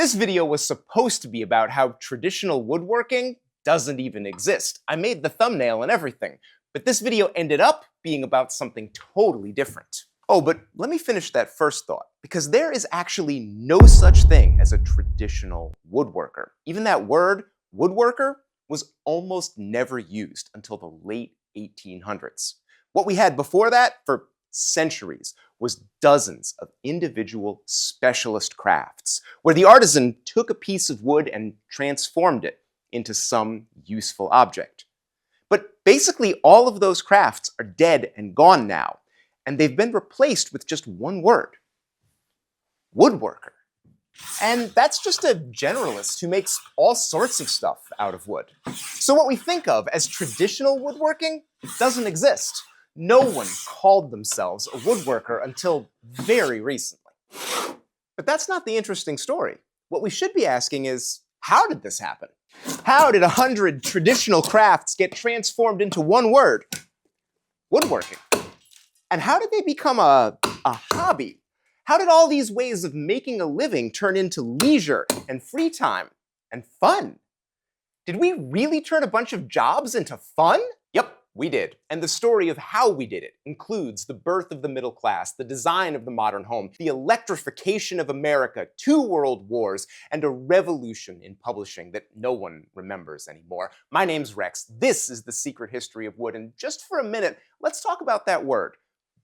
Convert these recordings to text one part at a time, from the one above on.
This video was supposed to be about how traditional woodworking doesn't even exist. I made the thumbnail and everything, but this video ended up being about something totally different. Oh, but let me finish that first thought, because there is actually no such thing as a traditional woodworker. Even that word, woodworker, was almost never used until the late 1800s. What we had before that, for centuries, was dozens of individual specialist crafts, where the artisan took a piece of wood and transformed it into some useful object. But basically all of those crafts are dead and gone now, and they've been replaced with just one word: woodworker. And that's just a generalist who makes all sorts of stuff out of wood. So what we think of as traditional woodworking doesn't exist. No one called themselves a woodworker until very recently. But that's not the interesting story. What we should be asking is, how did this happen? How did 100 traditional crafts get transformed into one word: woodworking? And how did they become a hobby? How did all these ways of making a living turn into leisure and free time and fun? Did we really turn a bunch of jobs into fun? Yep, we did. And the story of how we did it includes the birth of the middle class, the design of the modern home, the electrification of America, 2 world wars, and a revolution in publishing that no one remembers anymore. My name's Rex. This is The Secret History of Wood, and just for a minute, let's talk about that word: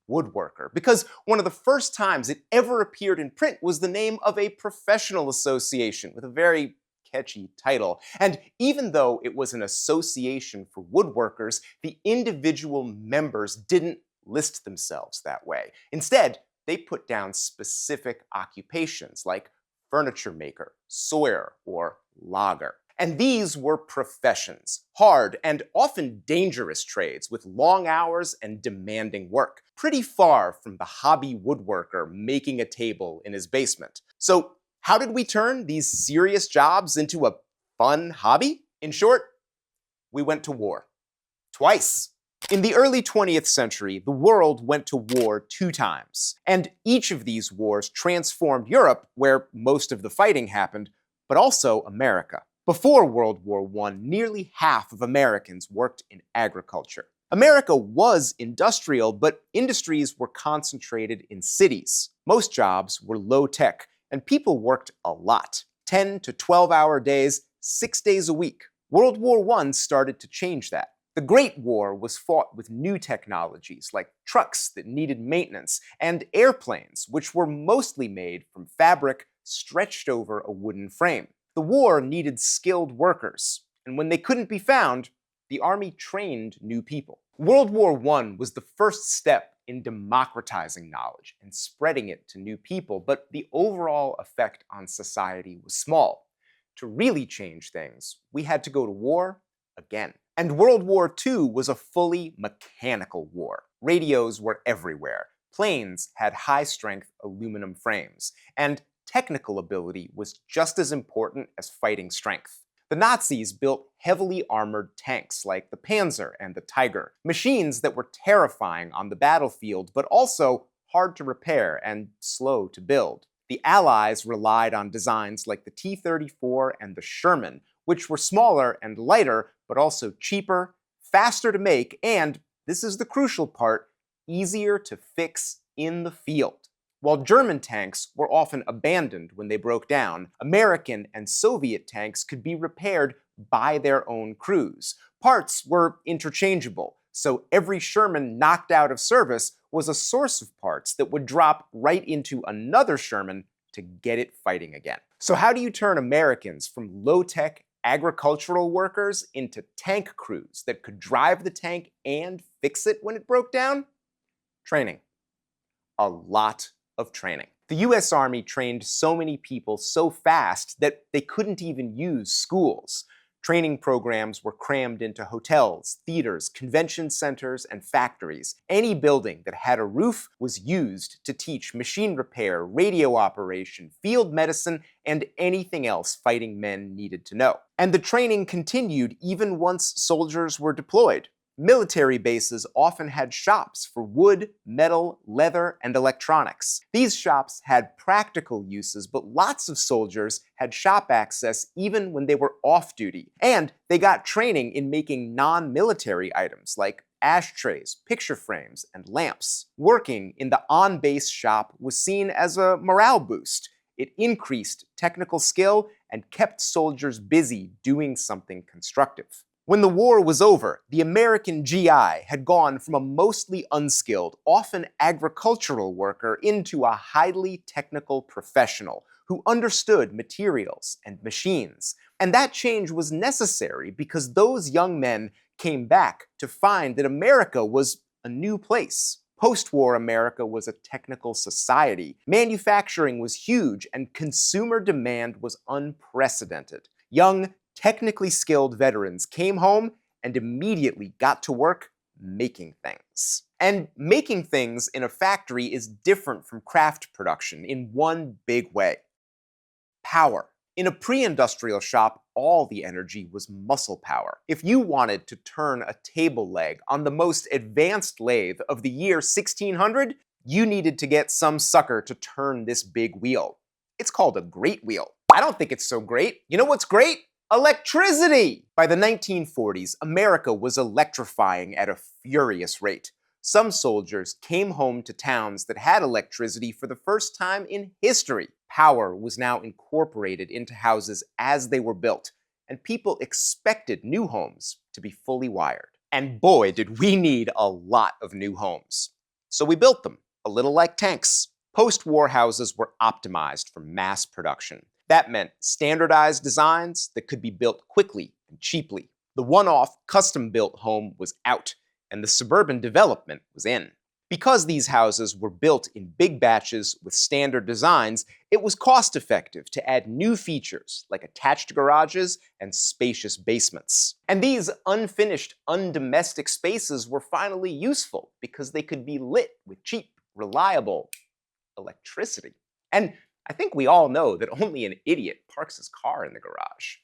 woodworker, because one of the first times it ever appeared in print was the name of a professional association with a very catchy title. And even though it was an association for woodworkers, the individual members didn't list themselves that way. Instead, they put down specific occupations like furniture maker, sawyer, or logger. And these were professions, hard and often dangerous trades with long hours and demanding work, pretty far from the hobby woodworker making a table in his basement. So how did we turn these serious jobs into a fun hobby? In short, we went to war. Twice. In the early 20th century, the world went to war 2 times. And each of these wars transformed Europe, where most of the fighting happened, but also America. Before World War I, nearly half of Americans worked in agriculture. America was industrial, but industries were concentrated in cities. Most jobs were low-tech, and people worked a lot. 10 to 12-hour days, 6 days a week. World War I started to change that. The Great War was fought with new technologies like trucks that needed maintenance, and airplanes, which were mostly made from fabric stretched over a wooden frame. The war needed skilled workers, and when they couldn't be found, the army trained new people. World War I was the first step in democratizing knowledge and spreading it to new people, but the overall effect on society was small. To really change things, we had to go to war again. And World War II was a fully mechanical war. Radios were everywhere. Planes had high-strength aluminum frames, and technical ability was just as important as fighting strength. The Nazis built heavily armored tanks like the Panzer and the Tiger, machines that were terrifying on the battlefield, but also hard to repair and slow to build. The Allies relied on designs like the T-34 and the Sherman, which were smaller and lighter, but also cheaper, faster to make, and, this is the crucial part, easier to fix in the field. While German tanks were often abandoned when they broke down, American and Soviet tanks could be repaired by their own crews. Parts were interchangeable, so every Sherman knocked out of service was a source of parts that would drop right into another Sherman to get it fighting again. So how do you turn Americans from low-tech agricultural workers into tank crews that could drive the tank and fix it when it broke down? Training. A lot of training. The US Army trained so many people so fast that they couldn't even use schools. Training programs were crammed into hotels, theaters, convention centers, and factories. Any building that had a roof was used to teach machine repair, radio operation, field medicine, and anything else fighting men needed to know. And the training continued even once soldiers were deployed. Military bases often had shops for wood, metal, leather, and electronics. These shops had practical uses, but lots of soldiers had shop access even when they were off duty. And they got training in making non-military items like ashtrays, picture frames, and lamps. Working in the on-base shop was seen as a morale boost. It increased technical skill and kept soldiers busy doing something constructive. When the war was over, the American GI had gone from a mostly unskilled, often agricultural worker into a highly technical professional who understood materials and machines. And that change was necessary because those young men came back to find that America was a new place. Post-war America was a technical society. Manufacturing was huge, and consumer demand was unprecedented. Young, technically skilled veterans came home and immediately got to work making things. And making things in a factory is different from craft production in one big way: power. In a pre-industrial shop, all the energy was muscle power. If you wanted to turn a table leg on the most advanced lathe of the year 1600, you needed to get some sucker to turn this big wheel. It's called a great wheel. I don't think it's so great. You know what's great? Electricity! By the 1940s, America was electrifying at a furious rate. Some soldiers came home to towns that had electricity for the first time in history. Power was now incorporated into houses as they were built, and people expected new homes to be fully wired. And boy, did we need a lot of new homes. So we built them, a little like tanks. Post-war houses were optimized for mass production. That meant standardized designs that could be built quickly and cheaply. The one-off, custom-built home was out, and the suburban development was in. Because these houses were built in big batches with standard designs, it was cost-effective to add new features like attached garages and spacious basements. And these unfinished, undomestic spaces were finally useful because they could be lit with cheap, reliable electricity. And I think we all know that only an idiot parks his car in the garage.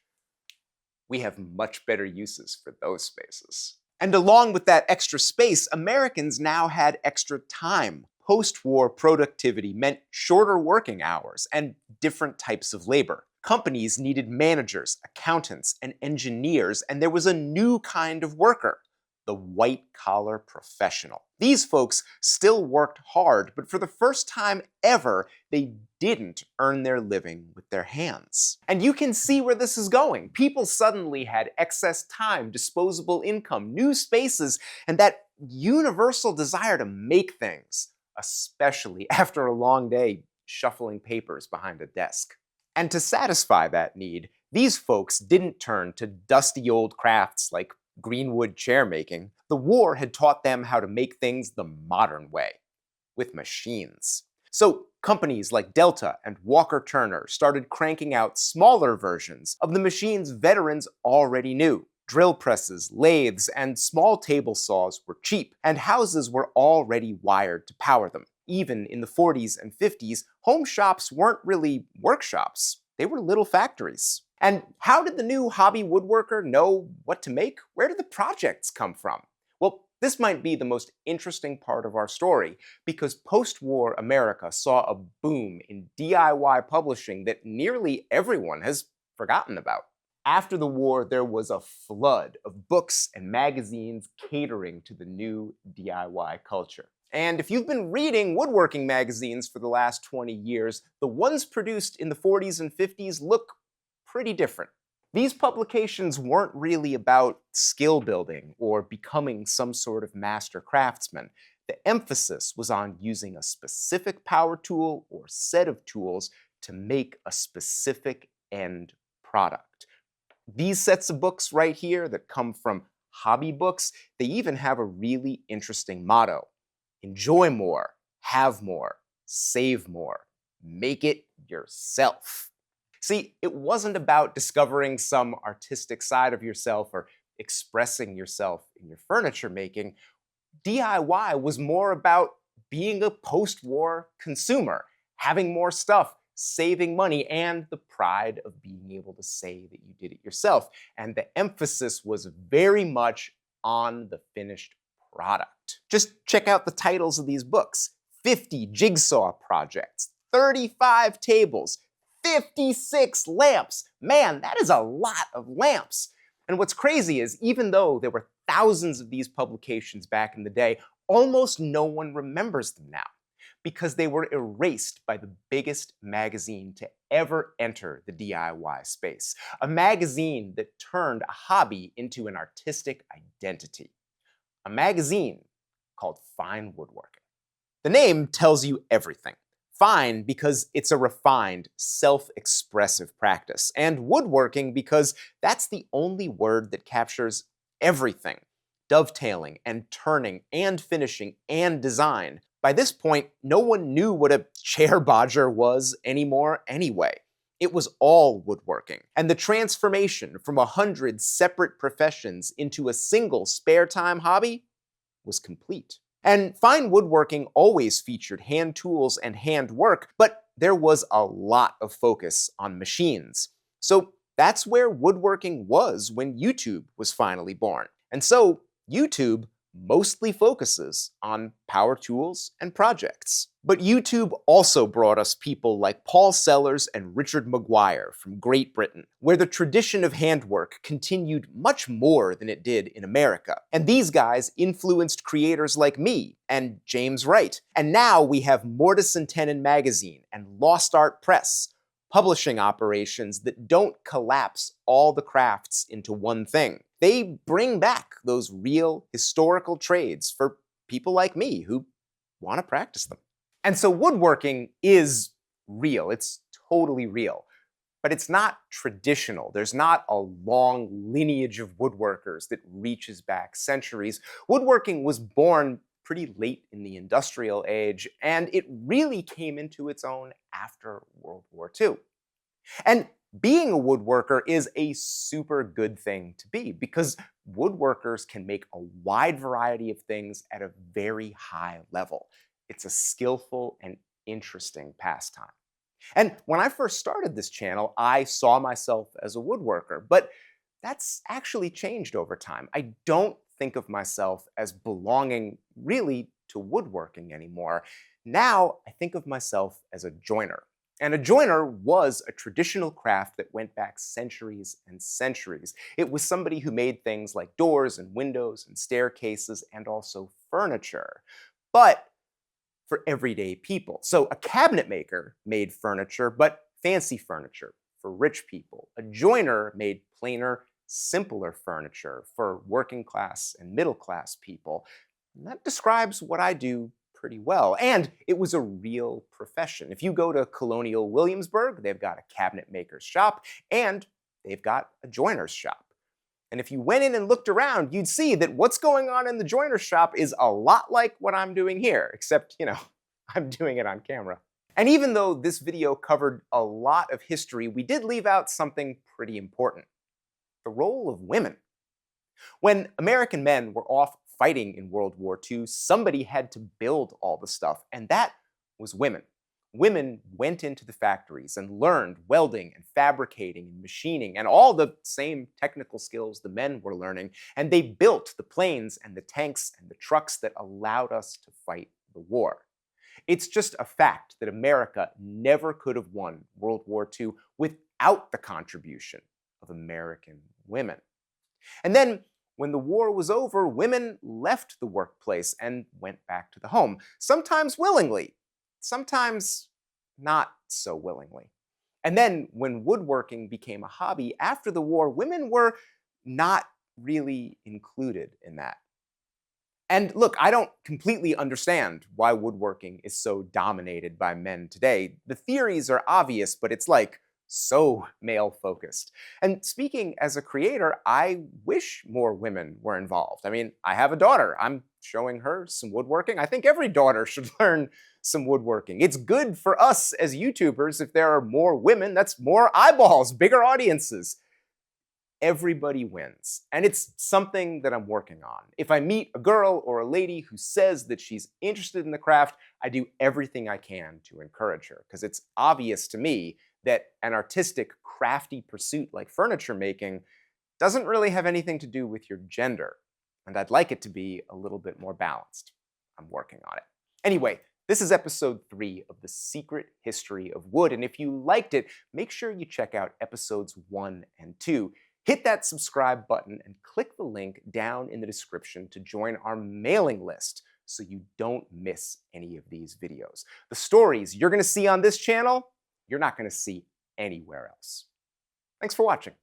We have much better uses for those spaces. And along with that extra space, Americans now had extra time. Post-war productivity meant shorter working hours and different types of labor. Companies needed managers, accountants, and engineers, and there was a new kind of worker: the white-collar professional. These folks still worked hard, but for the first time ever, they didn't earn their living with their hands. And you can see where this is going. People suddenly had excess time, disposable income, new spaces, and that universal desire to make things, especially after a long day shuffling papers behind a desk. And to satisfy that need, these folks didn't turn to dusty old crafts like greenwood chair making. The war had taught them how to make things the modern way, with machines. So companies like Delta and Walker Turner started cranking out smaller versions of the machines veterans already knew. Drill presses, lathes, and small table saws were cheap, and houses were already wired to power them. Even in the 40s and 50s, home shops weren't really workshops. They were little factories. And how did the new hobby woodworker know what to make? Where did the projects come from? Well, this might be the most interesting part of our story, because post-war America saw a boom in DIY publishing that nearly everyone has forgotten about. After the war, there was a flood of books and magazines catering to the new DIY culture. And if you've been reading woodworking magazines for the last 20 years, the ones produced in the 40s and 50s look pretty different. These publications weren't really about skill building or becoming some sort of master craftsman. The emphasis was on using a specific power tool or set of tools to make a specific end product. These sets of books right here that come from hobby books, they even have a really interesting motto: enjoy more, have more, save more, make it yourself. See, it wasn't about discovering some artistic side of yourself or expressing yourself in your furniture making. DIY was more about being a post-war consumer, having more stuff, saving money, and the pride of being able to say that you did it yourself. And the emphasis was very much on the finished product. Just check out the titles of these books: 50 jigsaw projects, 35 tables, 56 lamps. Man, that is a lot of lamps. And what's crazy is, even though there were thousands of these publications back in the day, almost no one remembers them now, because they were erased by the biggest magazine to ever enter the DIY space. A magazine that turned a hobby into an artistic identity. A magazine called Fine Woodworking. The name tells you everything. Fine because it's a refined, self-expressive practice, and woodworking because that's the only word that captures everything: dovetailing and turning and finishing and design. By this point, no one knew what a chair bodger was anymore anyway. It was all woodworking, and the transformation from 100 separate professions into a single spare time hobby was complete. And fine woodworking always featured hand tools and hand work, but there was a lot of focus on machines. So that's where woodworking was when YouTube was finally born. And so YouTube mostly focuses on power tools and projects. But YouTube also brought us people like Paul Sellers and Richard Maguire from Great Britain, where the tradition of handwork continued much more than it did in America. And these guys influenced creators like me and James Wright. And now we have Mortise and Tenon magazine and Lost Art Press, publishing operations that don't collapse all the crafts into one thing. They bring back those real historical trades for people like me who want to practice them. And so woodworking is real. It's totally real. But it's not traditional. There's not a long lineage of woodworkers that reaches back centuries. Woodworking was born pretty late in the industrial age, and it really came into its own after World War II. And being a woodworker is a super good thing to be, because woodworkers can make a wide variety of things at a very high level. It's a skillful and interesting pastime. And when I first started this channel, I saw myself as a woodworker, but that's actually changed over time. I don't think of myself as belonging really to woodworking anymore. Now I think of myself as a joiner. And a joiner was a traditional craft that went back centuries and centuries. It was somebody who made things like doors and windows and staircases and also furniture, but for everyday people. So a cabinet maker made furniture, but fancy furniture for rich people. A joiner made plainer, simpler furniture for working class and middle class people. And that describes what I do pretty well. And it was a real profession. If you go to Colonial Williamsburg, they've got a cabinet maker's shop, and they've got a joiner's shop. And if you went in and looked around, you'd see that what's going on in the joiner's shop is a lot like what I'm doing here, except, I'm doing it on camera. And even though this video covered a lot of history, we did leave out something pretty important: the role of women. When American men were off fighting in World War II, somebody had to build all the stuff, and that was women. Women went into the factories and learned welding and fabricating and machining and all the same technical skills the men were learning, and they built the planes and the tanks and the trucks that allowed us to fight the war. It's just a fact that America never could have won World War II without the contribution of American women. And then, when the war was over, women left the workplace and went back to the home, sometimes willingly, sometimes not so willingly. And then, when woodworking became a hobby after the war, women were not really included in that. And look, I don't completely understand why woodworking is so dominated by men today. The theories are obvious, but it's like so male-focused. And speaking as a creator, I wish more women were involved. I mean, I have a daughter. I'm showing her some woodworking. I think every daughter should learn some woodworking. It's good for us as YouTubers if there are more women. That's more eyeballs, bigger audiences. Everybody wins. And it's something that I'm working on. If I meet a girl or a lady who says that she's interested in the craft, I do everything I can to encourage her, because it's obvious to me that an artistic, crafty pursuit like furniture making doesn't really have anything to do with your gender. and I'd like it to be a little bit more balanced. I'm working on it. Anyway, this is episode 3 of The Secret History of Wood, and if you liked it, make sure you check out episodes 1 and 2. Hit that subscribe button and click the link down in the description to join our mailing list so you don't miss any of these videos. The stories you're going to see on this channel, you're not going to see anywhere else. Thanks for watching.